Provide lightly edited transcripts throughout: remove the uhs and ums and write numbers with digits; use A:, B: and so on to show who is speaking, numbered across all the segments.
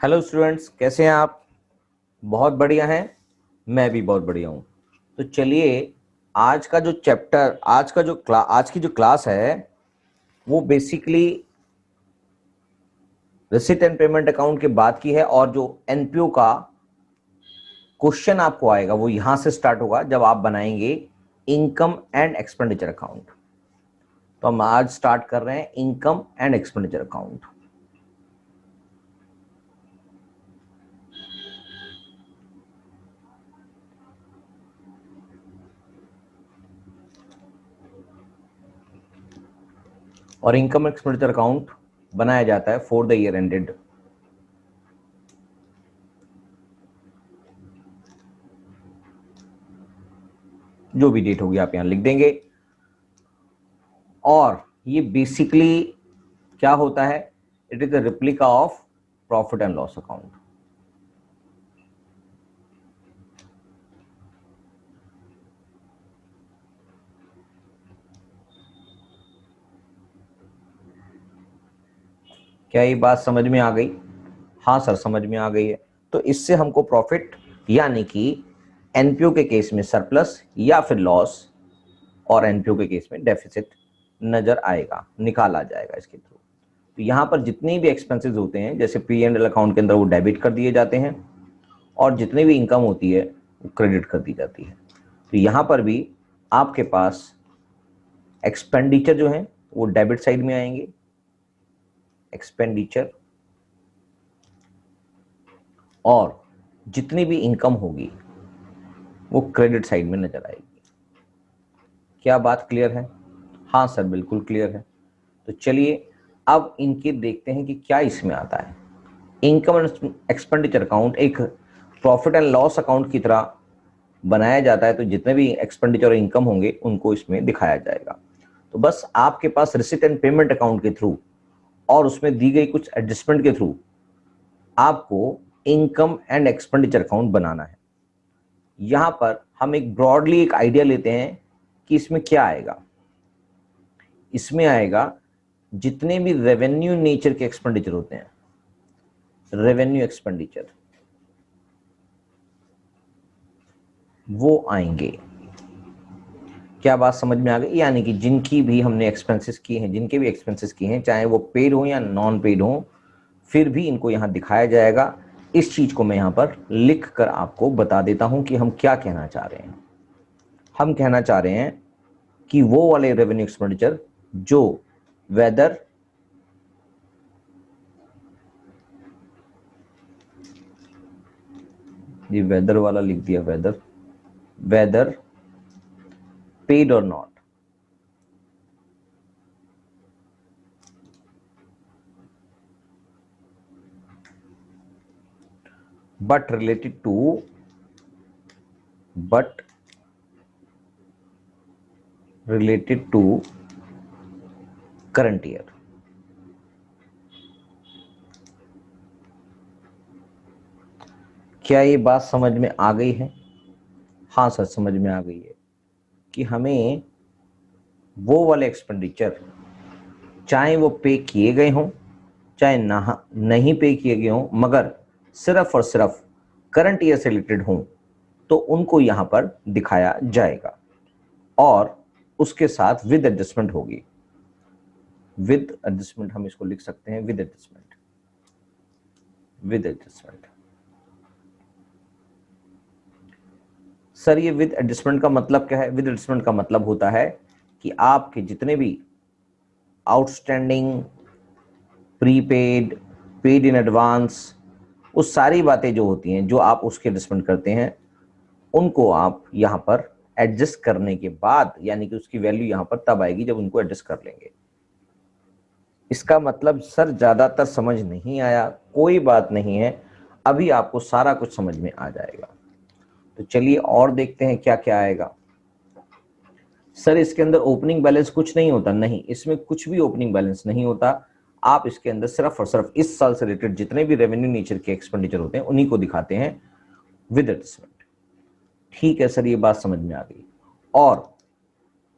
A: Hello students, कैसे हैं आप? बहुत बढ़िया हैं। मैं भी बहुत बढ़िया हूँ। तो चलिए, आज का जो चैप्टर आज की जो क्लास है वो basically receipt and payment account के बाद की है। और जो एनपीओ का क्वेश्चन आपको आएगा वो यहां से स्टार्ट होगा जब आप बनाएंगे इनकम एंड एक्सपेंडिचर अकाउंट। तो हम आज स्टार्ट कर रहे हैं इनकम एंड एक्सपेंडिचर अकाउंट। और इनकम एक्सपेंडिचर अकाउंट बनाया जाता है फॉर द ईयर एंडेड। जो भी डेट होगी आप यहां लिख देंगे। और ये बेसिकली क्या होता है? It is the replica of profit and loss account. क्या ये बात समझ में आ गई? हाँ सर, समझ में आ गई है। तो इससे हमको प्रॉफिट यानी कि एनपीओ के केस में सरप्लस या फिर लॉस, और एनपीओ के केस में डेफिसिट नजर आएगा, निकाला जाएगा इसके थ्रू। तो यहां पर जितने भी एक्सपेंसेस होते हैं, जैसे पी एंड एल अकाउंट के अंदर, वो डेबिट कर दिए जाते हैं, और जितनी भी इनकम होती है वो क्रेडिट कर दी जाती है। तो यहां पर भी आपके पास एक्सपेंडिचर जो है वो डेबिट साइड में आएंगे, एक्सपेंडिचर, और जितनी भी इनकम होगी वो क्रेडिट साइड में नजर आएगी। क्या बात क्लियर है? हाँ सर, बिल्कुल क्लियर है। तो चलिए अब इनके देखते हैं कि क्या इसमें आता है। इनकम एंड एक्सपेंडिचर अकाउंट एक प्रॉफिट एंड लॉस अकाउंट की तरह बनाया जाता है। तो जितने भी एक्सपेंडिचर और इनकम होंगे उनको इसमें दिखाया जाएगा। तो बस आपके पास रिसिट एंड पेमेंट अकाउंट के थ्रू और उसमें दी गई कुछ एडजस्टमेंट के थ्रू आपको इनकम एंड एक्सपेंडिचर अकाउंट बनाना है। यहां पर हम एक ब्रॉडली एक आइडिया लेते हैं कि इसमें क्या आएगा। इसमें आएगा जितने भी रेवेन्यू नेचर के एक्सपेंडिचर होते हैं, रेवेन्यू एक्सपेंडिचर, वो आएंगे। क्या बात समझ में आ गई? यानी कि जिनकी भी हमने एक्सपेंसेस किए हैं, जिनके भी एक्सपेंसेस किए हैं, चाहे वो पेड हो या नॉन पेड हो, फिर भी इनको यहां दिखाया जाएगा। इस चीज को मैं यहां पर लिख कर आपको बता देता हूं कि हम क्या कहना चाह रहे हैं। हम कहना चाह रहे हैं कि वो वाले रेवेन्यू एक्सपेंडिचर जो वेदर ये वेदर वाला लिख दिया, वेदर वेदर पेड और not, but related to but related to current year। क्या ये बात समझ में आ गई है? हाँ सर, समझ में आ गई है कि हमें वो वाले एक्सपेंडिचर, चाहे वो पे किए गए हों चाहे नहीं पे किए गए हों, मगर सिर्फ और सिर्फ करंट ईयर से रिलेटेड हों, तो उनको यहां पर दिखाया जाएगा। और उसके साथ विद एडजस्टमेंट होगी। विद एडजस्टमेंट हम इसको लिख सकते हैं, with adjustment, with adjustment. Sir ये विद एडजस्टमेंट का मतलब क्या है? विद एडजस्टमेंट का मतलब होता है कि आपके जितने भी outstanding, prepaid, paid in advance, वो सारी बातें जो होती हैं, जो आप उसके एडजस्टमेंट करते हैं, उनको आप यहां पर एडजस्ट करने के बाद, यानी कि उसकी वैल्यू यहां पर तब आएगी जब उनको एडजस्ट कर लेंगे। इसका मतलब सर ज्यादातर समझ नहीं आया, कोई बात नहीं है, अभी आपको सारा कुछ समझ में आ जाएगा। तो चलिए और देखते हैं क्या क्या आएगा। सर इसके अंदर ओपनिंग बैलेंस कुछ नहीं होता, नहीं, इसमें कुछ भी ओपनिंग बैलेंस नहीं होता। आप इसके अंदर सिर्फ और सिर्फ इस साल से रिलेटेड जितने भी रेवेन्यू नेचर के एक्सपेंडिचर होते हैं उन्हीं को दिखाते हैं विद एडजस्टमेंट। ठीक है सर, ये बात समझ में आ गई। और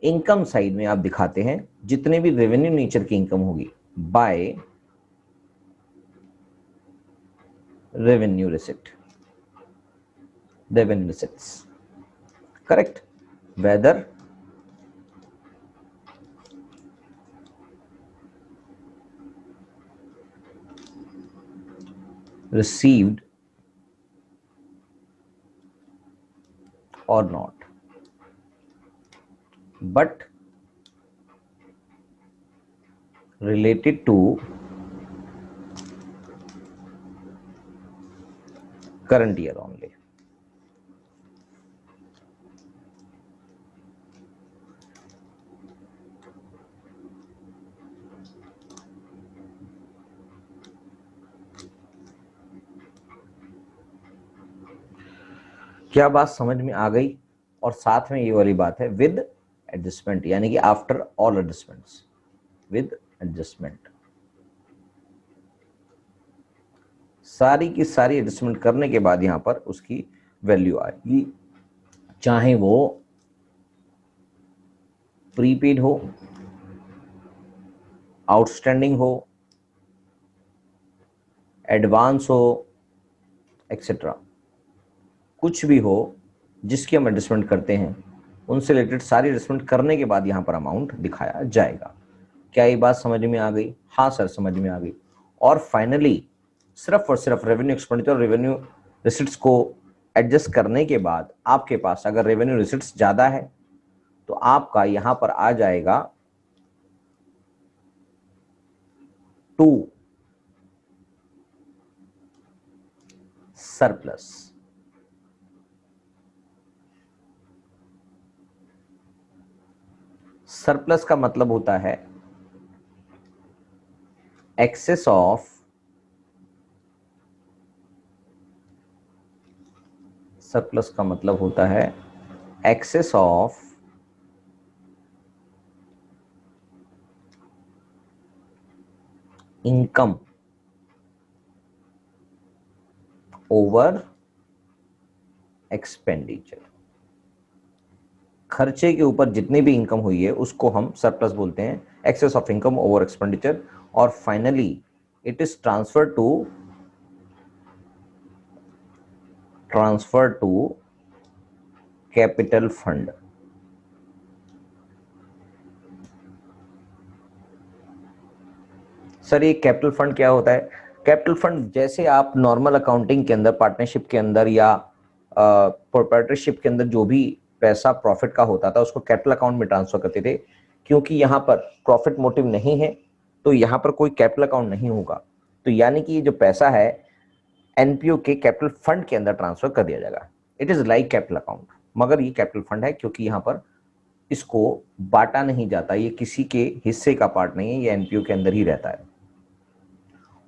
A: इनकम साइड में आप दिखाते हैं जितने भी रेवेन्यू नेचर की इनकम होगी bye revenue receipt, revenue receipts, correct? Whether received or not, but related to current year only. क्या बात समझ में आ गई? और साथ में ये वाली बात है विद एडजस्टमेंट, यानी कि after all adjustments, with adjustment, सारी की सारी एडजस्टमेंट करने के बाद यहां पर उसकी वैल्यू आएगी, चाहे वो प्रीपेड हो, आउटस्टैंडिंग हो, एडवांस हो, एक्सेट्रा, कुछ भी हो जिसकी हम एडजस्टमेंट करते हैं, उनसे रिलेटेड सारी एडजस्टमेंट करने के बाद यहां पर अमाउंट दिखाया जाएगा। क्या ये बात समझ में आ गई? हाँ सर समझ में आ गई। और फाइनली सिर्फ और सिर्फ रेवेन्यू एक्सपेंडिचर और रेवेन्यू रिसिट्स को एडजस्ट करने के बाद आपके पास अगर रेवेन्यू रिसिट्स ज्यादा है तो आपका यहां पर आ जाएगा टू सरप्लस। सरप्लस का मतलब होता है एक्सेस ऑफ, सरप्लस का मतलब होता है excess of income over expenditure. खर्चे के ऊपर जितनी भी इनकम हुई है उसको हम सरप्लस बोलते हैं, excess of income over expenditure. और finally it is transfer to capital fund. Sir ये कैपिटल फंड क्या होता है? कैपिटल फंड जैसे आप नॉर्मल अकाउंटिंग के अंदर, पार्टनरशिप के अंदर या प्रोप्राइटरशिप के अंदर जो भी पैसा प्रॉफिट का होता था उसको कैपिटल अकाउंट में ट्रांसफर करते थे, क्योंकि यहाँ पर प्रॉफिट मोटिव नहीं है तो यहाँ पर कोई कैपिटल अकाउंट नहीं होगा, तो यानी कि ये जो पैसा है एनपीओ के कैपिटल फंड के अंदर ट्रांसफर कर दिया जाएगा। It is like capital account, मगर ये कैपिटल फंड है क्योंकि यहाँ पर इसको बांटा नहीं जाता, ये किसी के हिस्से का पार्ट नहीं है, ये एनपीओ के अंदर ही रहता है।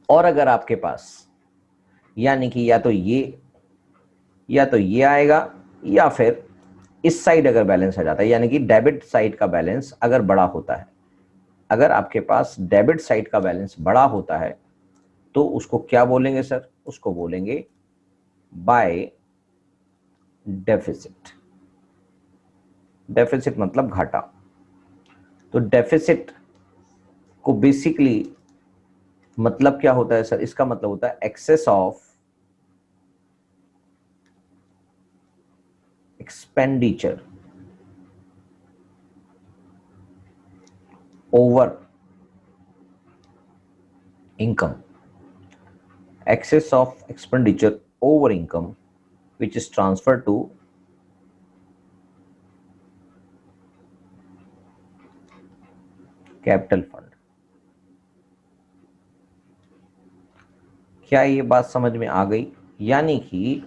A: और अगर आपके पास यानी कि या तो ये आएगा या फिर इस साइड अगर बैलेंस आ जाता है, यानी कि डेबिट साइड का बैलेंस अगर बड़ा होता है, अगर आपके पास डेबिट साइड का बैलेंस बड़ा होता है तो उसको क्या बोलेंगे सर? उसको बोलेंगे बाय डेफिसिट। डेफिसिट मतलब घाटा। तो डेफिसिट को बेसिकली मतलब क्या होता है सर? इसका मतलब होता है excess of expenditure over income, excess of expenditure over income which is transferred to capital fund। क्या ये बात समझ में आ गई? यानी कि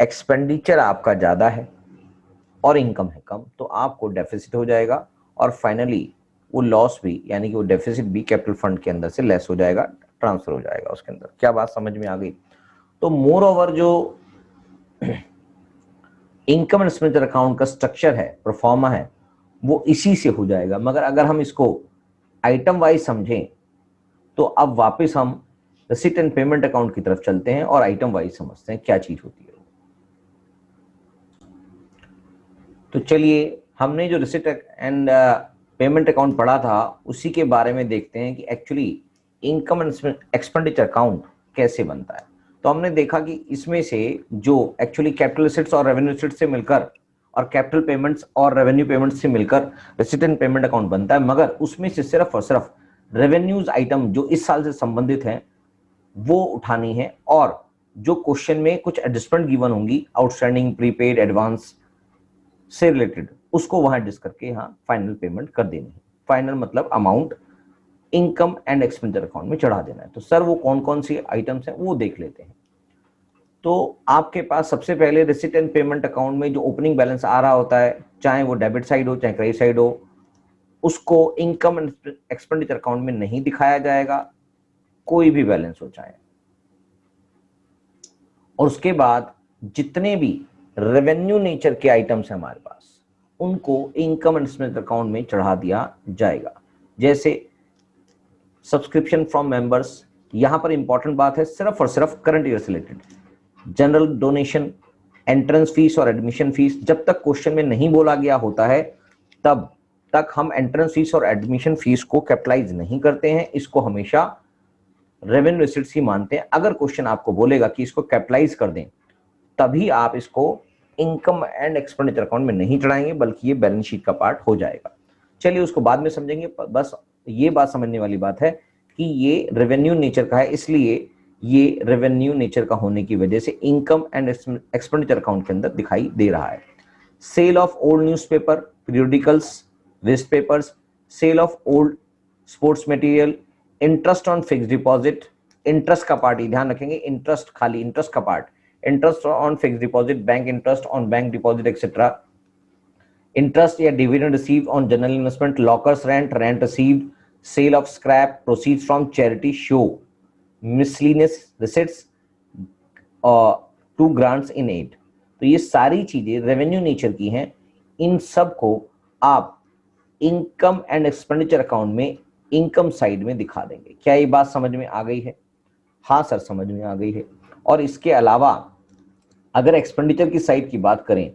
A: एक्सपेंडिचर आपका ज्यादा है और इनकम है कम तो आपको डेफिसिट हो जाएगा, और फाइनली वो लॉस भी यानी कि वो डेफिसिट भी कैपिटल फंड के अंदर से लेस हो जाएगा, ट्रांसफर हो जाएगा उसके अंदर। क्या बात समझ में आ गई? तो मोर ओवर जो इनकम एंड एक्सपेंडिचर अकाउंट का स्ट्रक्चर है, प्रोफार्मा है, वो इसी से हो जाएगा। मगर अगर हम इसको आइटम वाइज समझें तो अब वापस हम रिसीट एंड पेमेंट अकाउंट की तरफ चलते हैं और आइटम वाइज समझते हैं क्या चीज होती है। तो चलिए हमने जो रिसीट एंड पेमेंट अकाउंट पढ़ा था उसी के बारे में देखते हैं कि actually income and expenditure account कैसे बनता है। तो हमने देखा कि इसमें से जो एक्चुअली कैपिटल एसेट्स और रेवेन्यू एसेट्स से मिलकर और कैपिटल पेमेंट्स और रेवेन्यू पेमेंट्स से मिलकर रेसिडेंट पेमेंट अकाउंट बनता है, मगर उसमें से सिर्फ और सिर्फ रेवेन्यूज आइटम जो इस साल से संबंधित हैं वो उठानी है, और जो क्वेश्चन में कुछ एडजस्टमेंट गिवन होंगी आउटस्टैंडिंग, प्रीपेड, एडवांस से रिलेटेड, उसको वहां एडजस्ट करके यहाँ फाइनल पेमेंट कर देनी है। फाइनल मतलब amount income and expenditure account में चढ़ा देना है। तो सर वो कौन कौन सी आइटम्स हैं वो देख लेते हैं। तो आपके पास सबसे पहले रिसिट एंड पेमेंट अकाउंट में जो ओपनिंग बैलेंस आ रहा होता है, चाहे वो डेबिट साइड हो चाहे क्रेडिट साइड हो, उसको इनकम एंड एक्सपेंडिचर अकाउंट में नहीं दिखाया जाएगा, कोई भी बैलेंस हो चाहे। और उसके बाद जितने भी रेवेन्यू नेचर के आइटम्स हैं हमारे पास, उनको इनकम एंड एक्सपेंडिचर अकाउंट में चढ़ा दिया जाएगा। जैसे सब्सक्रिप्शन फ्रॉम मेंबर्स, यहां पर इंपॉर्टेंट बात है सिर्फ और सिर्फ करंट ईयर से related. General donation, entrance fees और एडमिशन फीस, जब तक क्वेश्चन में नहीं बोला गया होता है तब तक हम एंट्रेंस फीस और एडमिशन फीस को कैपिटलाइज नहीं करते हैं, इसको हमेशा रेवेन्यू रिसिट्स ही मानते हैं। अगर क्वेश्चन आपको बोलेगा कि इसको कैपिटलाइज कर दें, तभी आप इसको इनकम एंड एक्सपेंडिचर अकाउंट में नहीं चढ़ाएंगे, बल्कि ये बैलेंस शीट का पार्ट हो जाएगा। चलिए उसको बाद में समझेंगे, बस ये बात समझने वाली बात है कि ये रेवेन्यू नेचर का है, इसलिए ये रेवेन्यू नेचर का होने की वजह से इनकम एंड एक्सपेंडिचर अकाउंट के अंदर दिखाई दे रहा है। Sale of old newspaper, periodicals, waste papers, sale of old sports material, interest on fixed deposit, interest का पार्ट ही ध्यान रखेंगे, इंटरेस्ट खाली इंटरेस्ट का part, interest on fixed deposit, bank interest on bank deposit etcetera, interest या dividend receive on general investment, lockers rent, rent received, sale of scrap, proceeds from charity show, miscellaneous receipts to grants in aid. तो ये सारी चीजें revenue nature की हैं, इन सब को आप इनकम एंड एक्सपेंडिचर अकाउंट में इनकम साइड में दिखा देंगे। क्या ये बात समझ में आ गई है? हाँ सर समझ में आ गई है। और इसके अलावा अगर एक्सपेंडिचर की साइड की बात करें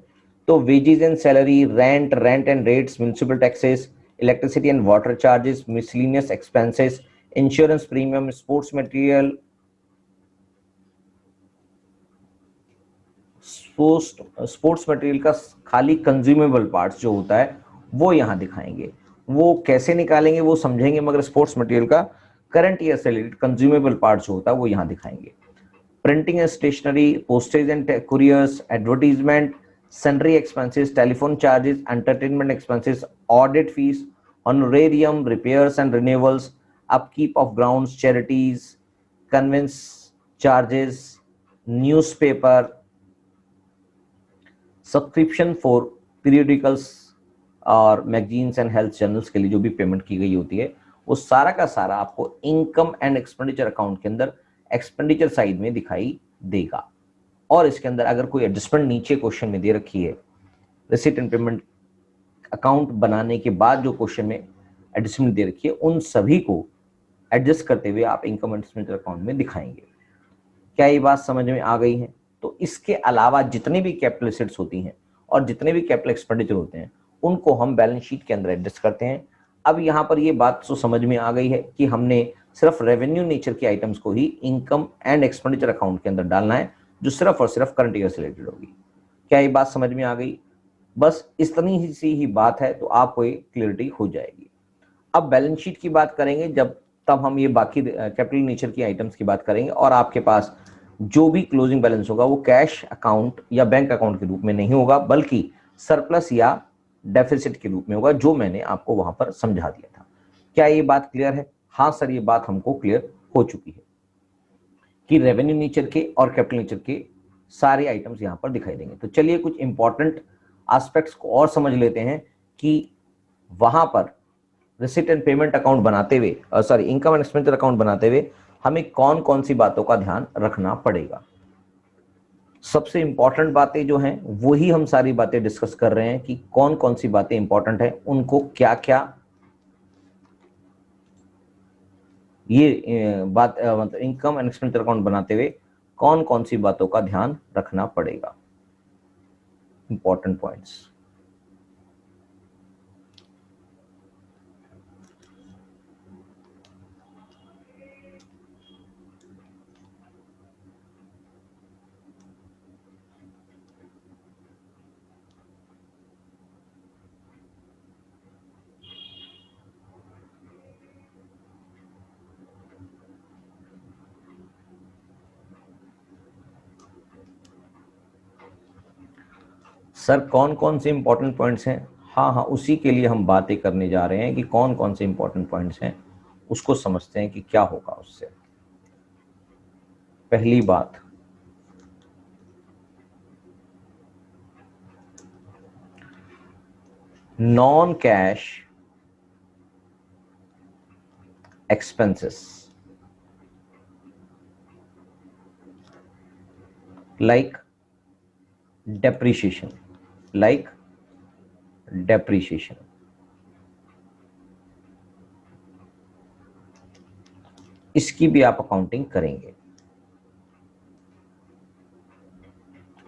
A: तो wages and salary, rent, rent and rates, municipal taxes, electricity and water charges, miscellaneous expenses, insurance premium, sports material, sports material का खाली कंज्यूमेबल पार्ट्स जो होता है वो यहाँ दिखाएंगे। वो कैसे निकालेंगे वो समझेंगे, मगर स्पोर्ट्स मटेरियल का करंट ईयर से रिलेटेड कंज्यूमेबल पार्ट जो होता है वो यहाँ दिखाएंगे। Printing and stationery, postage and couriers, advertisement, sundry expenses, telephone charges, entertainment expenses, audit fees, honorarium, repairs and renewals, upkeep of grounds, charities, conveyance charges, newspaper, subscription for periodicals और magazines and health journals के लिए जो भी payment की गई होती है वो सारा का सारा आपको इनकम एंड एक्सपेंडिचर अकाउंट के अंदर एक्सपेंडिचर साइड में दिखाई देगा। और इसके अंदर अगर कोई एडजस्टमेंट नीचे क्वेश्चन में दे रखी है, रिसिट एंड पेमेंट अकाउंट बनाने के बाद जो क्वेश्चन में एडजस्टमेंट दे रखी है, उन सभी को एडजस्ट करते हुए आप इनकम एंड एक्सपेंडिचर अकाउंट में दिखाएंगे। क्या ये बात समझ में आ गई है? तो इसके अलावा जितने भी कैपिटल एसेट्स होती हैं और जितने भी कैपिटल एक्सपेंडिचर होते हैं उनको हम बैलेंस शीट के अंदर एडजस्ट करते हैं। अब यहाँ पर ये बात तो समझ में आ गई है कि हमने सिर्फ रेवेन्यू नेचर के आइटम्स को ही इनकम एंड एक्सपेंडिचर अकाउंट के अंदर डालना है, जो सिर्फ और सिर्फ करंट ईयर से रिलेटेड होगी। क्या ये बात समझ में आ गई? बस इतनी सी ही बात है, तो आपको ये क्लियरिटी हो जाएगी। अब बैलेंस शीट की बात करेंगे जब, तब हम ये बाकी कैपिटल नेचर की आइटम्स की बात करेंगे, और आपके पास जो भी क्लोजिंग बैलेंस होगा वो कैश अकाउंट या बैंक अकाउंट के रूप में नहीं होगा, बल्कि सरप्लस या डेफिसिट के रूप में होगा, जो मैंने आपको वहां पर समझा दिया था। क्या ये बात क्लियर है? हाँ सर ये बात हमको क्लियर हो चुकी है कि रेवेन्यू नेचर के और कैपिटल नेचर के सारे आइटम्स यहां पर दिखाई देंगे। तो चलिए कुछ इंपॉर्टेंट एस्पेक्ट्स को और समझ लेते हैं कि वहां पर रिसिट एंड पेमेंट अकाउंट बनाते हुए, sorry income and expenditure account बनाते हुए हमें कौन कौन सी बातों का ध्यान रखना पड़ेगा। सबसे इंपॉर्टेंट बातें जो हैं वही हम सारी बातें डिस्कस कर रहे हैं कि कौन कौन सी बातें इंपॉर्टेंट है, उनको क्या क्या ये बात मतलब इनकम एंड एक्सपेंडिचर अकाउंट बनाते हुए कौन कौन सी बातों का ध्यान रखना पड़ेगा। Important points. सर कौन कौन से इंपॉर्टेंट पॉइंट्स हैं? हाँ हाँ, उसी के लिए हम बातें करने जा रहे हैं कि कौन कौन से इंपॉर्टेंट पॉइंट्स हैं, उसको समझते हैं कि क्या होगा उससे। पहली बात, non cash expenses like depreciation, like depreciation, इसकी भी आप अकाउंटिंग करेंगे।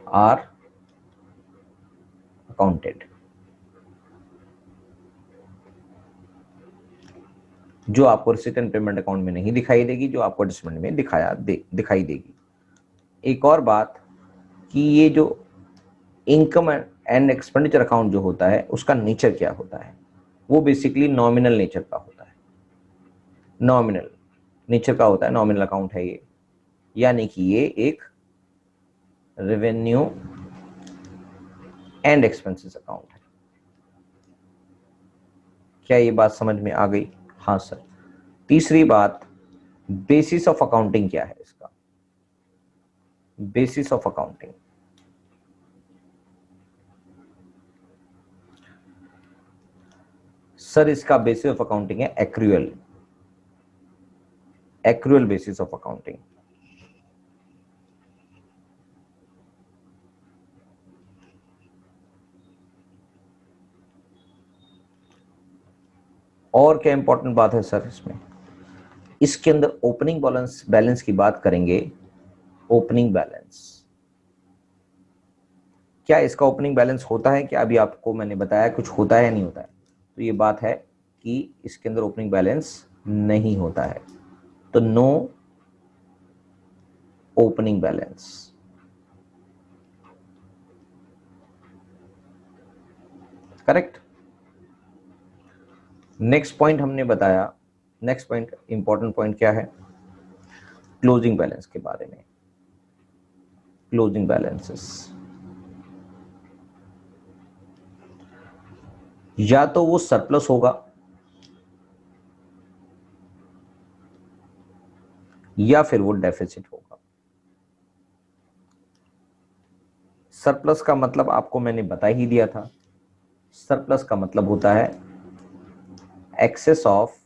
A: आर अकाउंटेड, जो आपको रिसीट एंड पेमेंट अकाउंट में नहीं दिखाई देगी, जो आपको एडजस्टमेंट में दिखाई देगी। एक और बात कि ये जो इनकम एंड एक्सपेंडिचर अकाउंट जो होता है उसका नेचर क्या होता है, वो बेसिकली नॉमिनल नेचर का होता है। नॉमिनल नेचर का होता है, नॉमिनल अकाउंट है ये, यानी कि ये एक रेवेन्यू एंड एक्सपेंसेस अकाउंट है। क्या ये बात समझ में आ गई? हाँ सर। तीसरी बात, बेसिस ऑफ अकाउंटिंग क्या है इसका? बेसिस ऑफ अकाउंटिंग, सर इसका बेसिस ऑफ अकाउंटिंग है accrual, accrual basis of accounting. और क्या इंपॉर्टेंट बात है सर इसमें? इसके अंदर ओपनिंग बैलेंस, बैलेंस की बात करेंगे। ओपनिंग बैलेंस, क्या इसका ओपनिंग बैलेंस होता है क्या? अभी आपको मैंने बताया कुछ होता है या नहीं होता है, तो ये बात है कि इसके अंदर ओपनिंग बैलेंस नहीं होता है, तो no opening balance. Correct. Next point हमने बताया, नेक्स्ट पॉइंट इंपॉर्टेंट पॉइंट क्या है? क्लोजिंग बैलेंस के बारे में। क्लोजिंग बैलेंसेस, या तो वो सरप्लस होगा या फिर वो डेफिसिट होगा। सरप्लस का मतलब आपको मैंने बता ही दिया था। सरप्लस का मतलब होता है excess of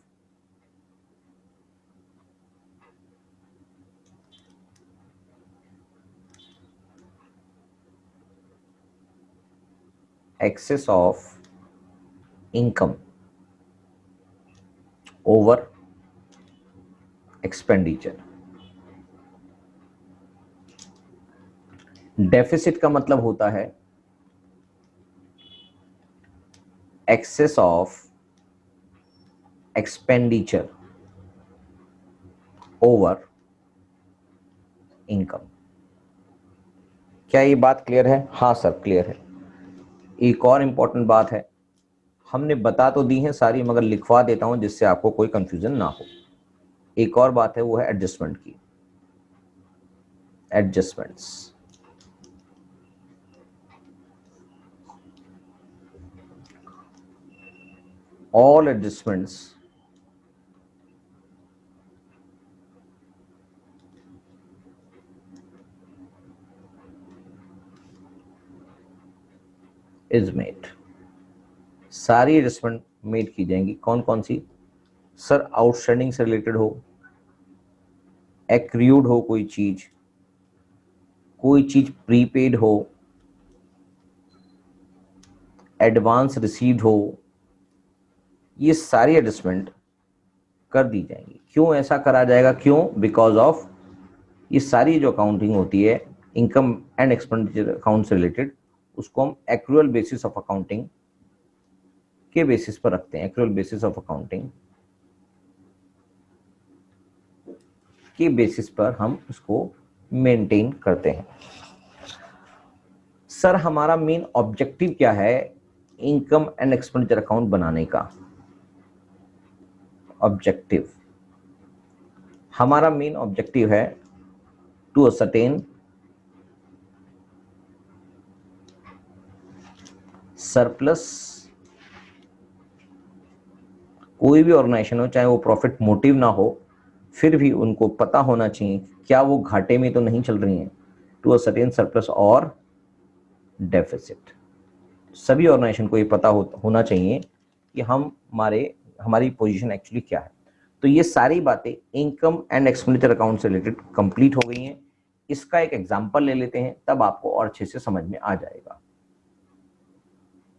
A: excess of income over expenditure। Deficit का मतलब होता है excess of expenditure over income। क्या ये बात क्लियर है? हाँ सर क्लियर है। एक और इंपॉर्टेंट बात है, हमने बता तो दी है सारी, मगर लिखवा देता हूं जिससे आपको कोई कंफ्यूजन ना हो। एक और बात है, वो है एडजस्टमेंट की। Adjustments, all adjustments is made। सारी एडजस्टमेंट मेड की जाएंगी। कौन कौन सी? सर आउटस्टैंडिंग से रिलेटेड हो, एक्रूड हो कोई चीज प्रीपेड हो, एडवांस रिसीव्ड हो, ये सारी एडजस्टमेंट कर दी जाएंगी। क्यों ऐसा करा जाएगा? क्यों? बिकॉज ऑफ ये सारी जो अकाउंटिंग होती है इनकम एंड एक्सपेंडिचर अकाउंट से रिलेटेड, उसको हम एक्रूअल बेसिस ऑफ अकाउंटिंग के बेसिस पर रखते हैं। एक्रूअल बेसिस ऑफ अकाउंटिंग के बेसिस पर हम उसको मेंटेन करते हैं। सर हमारा मेन ऑब्जेक्टिव क्या है इनकम एंड एक्सपेंडिचर अकाउंट बनाने का? ऑब्जेक्टिव, हमारा मेन ऑब्जेक्टिव है टू असर्टेन सरप्लस, कोई भी ऑर्गेनाइजेशन हो चाहे वो प्रॉफिट मोटिव ना हो, फिर भी उनको पता होना चाहिए क्या वो घाटे में तो नहीं चल रही हैं, टू अ सर्टेन सरप्लस और डेफिसिट। सभी ऑर्गेनाइजेशन को ये पता होना चाहिए कि हमारी पोजीशन एक्चुअली क्या है। तो ये सारी बातें इनकम एंड एक्सपेंडिचर अकाउंट से रिलेटेड कंप्लीट हो गई हैं। इसका एक एग्जांपल ले लेते हैं, तब आपको और अच्छे से समझ में आ जाएगा।